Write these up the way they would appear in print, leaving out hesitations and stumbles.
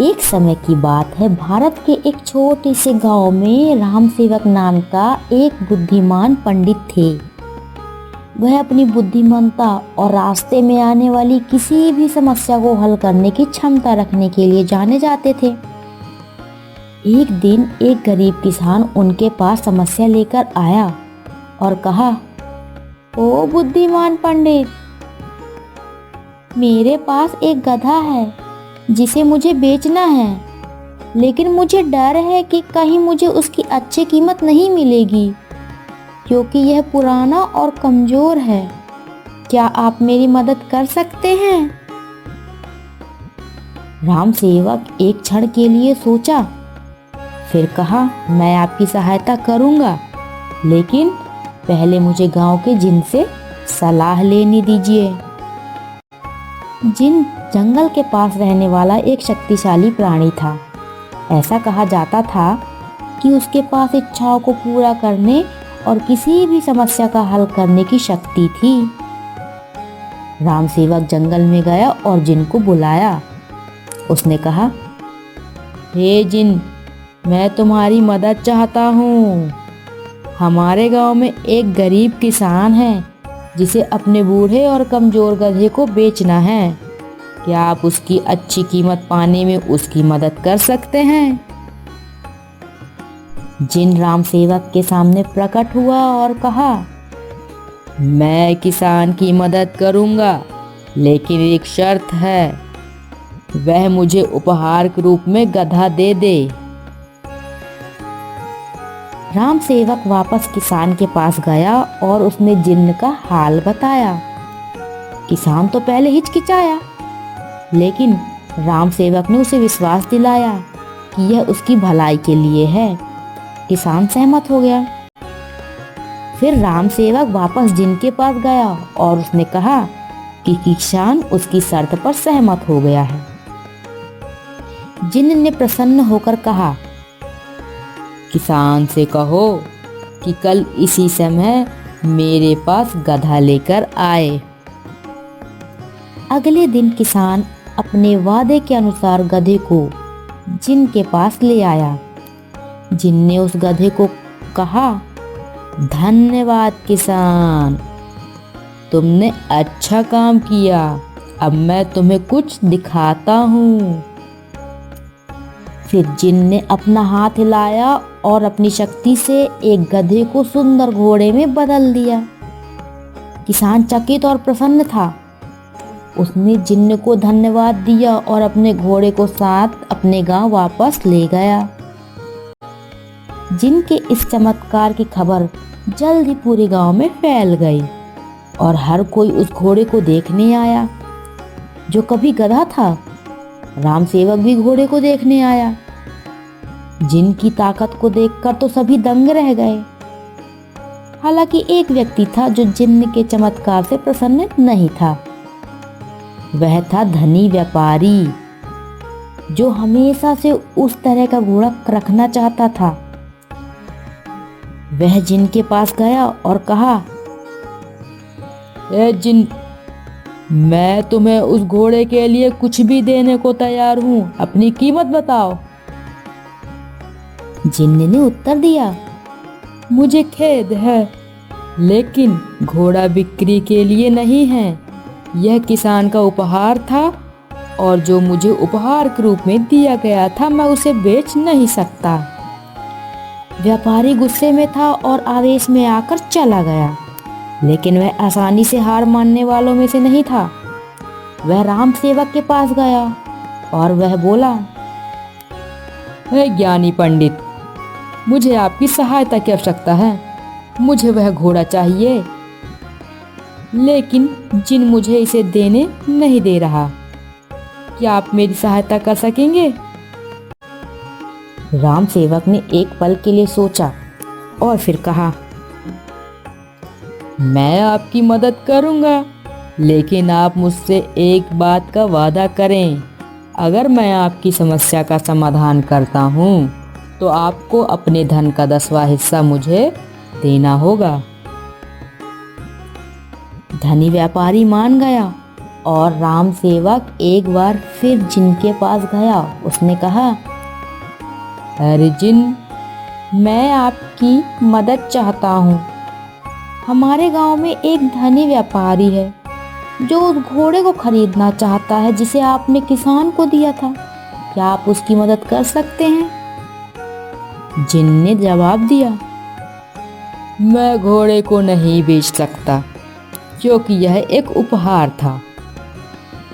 एक समय की बात है, भारत के एक छोटे से गांव में राम सेवक नाम का एक बुद्धिमान पंडित थे। वह अपनी बुद्धिमानता और रास्ते में आने वाली किसी भी समस्या को हल करने की क्षमता रखने के लिए जाने जाते थे। एक दिन एक गरीब किसान उनके पास समस्या लेकर आया और कहा, ओ बुद्धिमान पंडित, मेरे पास एक गधा है जिसे मुझे बेचना है, लेकिन मुझे डर है कि कहीं मुझे उसकी अच्छी कीमत नहीं मिलेगी क्योंकि यह पुराना और कमजोर है। क्या आप मेरी मदद कर सकते हैं? राम सेवक एक क्षण के लिए सोचा, फिर कहा, मैं आपकी सहायता करूंगा, लेकिन पहले मुझे गांव के जिन से सलाह लेनी दीजिए। जिन जंगल के पास रहने वाला एक शक्तिशाली प्राणी था। ऐसा कहा जाता था कि उसके पास इच्छाओं को पूरा करने और किसी भी समस्या का हल करने की शक्ति थी। राम सेवक जंगल में गया और जिन को बुलाया। उसने कहा, हे जिन, मैं तुम्हारी मदद चाहता हूँ। हमारे गांव में एक गरीब किसान है जिसे अपने बूढ़े और कमजोर गधे को बेचना है। क्या आप उसकी अच्छी कीमत पाने में उसकी मदद कर सकते हैं? जिन राम सेवक के सामने प्रकट हुआ और कहा, मैं किसान की मदद करूंगा, लेकिन एक शर्त है, वह मुझे उपहार के रूप में गधा दे दे। राम सेवक वापस किसान के पास गया और उसने जिन्न का हाल बताया। किसान तो पहले हिचकिचाया, लेकिन राम सेवक ने उसे विश्वास दिलाया कि यह उसकी भलाई के लिए है। किसान सहमत हो गया। फिर राम सेवक वापस जिन के पास गया और उसने कहा कि किसान उसकी शर्त पर सहमत हो गया है। जिन ने प्रसन्न होकर कहा, किसान से कहो कि कल इसी समय मेरे पास गधा लेकर आए। अगले दिन किसान अपने वादे के अनुसार गधे को जिन के पास ले आया। जिन ने उस गधे को कहा, धन्यवाद किसान, तुमने अच्छा काम किया। अब मैं तुम्हें कुछ दिखाता हूँ। फिर जिन ने अपना हाथ हिलाया और अपनी शक्ति से एक गधे को सुंदर घोड़े में बदल दिया। किसान चकित और प्रसन्न था। उसने जिन्न को धन्यवाद दिया और अपने घोड़े को साथ अपने गांव वापस ले गया। जिन के इस चमत्कार की खबर जल्द ही पूरे गांव में फैल गई और हर कोई उस घोड़े को देखने आया जो कभी गधा था। राम सेवक भी घोड़े को देखने आया। जिन की ताकत को देखकर तो सभी दंग रह गए। हालांकि एक व्यक्ति था जो जिन्न के चमत्कार से प्रसन्न नहीं था। वह था धनी व्यापारी, जो हमेशा से उस तरह का घोड़ा रखना चाहता था। वह जिन के पास गया और कहा, ए जिन, मैं तुम्हें उस घोड़े के लिए कुछ भी देने को तैयार हूँ, अपनी कीमत बताओ। जिन ने उत्तर दिया, मुझे खेद है, लेकिन घोड़ा बिक्री के लिए नहीं है। यह किसान का उपहार था और जो मुझे उपहार के रूप में दिया गया था, मैं उसे बेच नहीं सकता। व्यापारी गुस्से में था और आवेश में आकर चला गया, लेकिन वह आसानी से हार मानने वालों में से नहीं था। वह राम सेवक के पास गया और वह बोला, हे ज्ञानी पंडित, मुझे आपकी सहायता की आवश्यकता है। मुझे वह घोड़ा चाहिए, लेकिन जिन मुझे इसे देने नहीं दे रहा। क्या आप मेरी सहायता कर सकेंगे? राम सेवक ने एक पल के लिए सोचा और फिर कहा, मैं आपकी मदद करूंगा, लेकिन आप मुझसे एक बात का वादा करें। अगर मैं आपकी समस्या का समाधान करता हूँ, तो आपको अपने धन का 10वां हिस्सा मुझे देना होगा। धनी व्यापारी मान गया और राम सेवक एक बार फिर जिन के पास गया। उसने कहा, अरे जिन, मैं आपकी मदद चाहता हूँ। हमारे गांव में एक धनी व्यापारी है जो उस घोड़े को खरीदना चाहता है जिसे आपने किसान को दिया था। क्या आप उसकी मदद कर सकते हैं? जिन ने जवाब दिया, मैं घोड़े को नहीं बेच सकता क्योंकि यह एक उपहार था,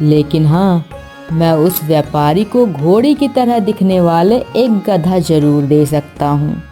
लेकिन हाँ, मैं उस व्यापारी को घोड़े की तरह दिखने वाले एक गधा जरूर दे सकता हूँ।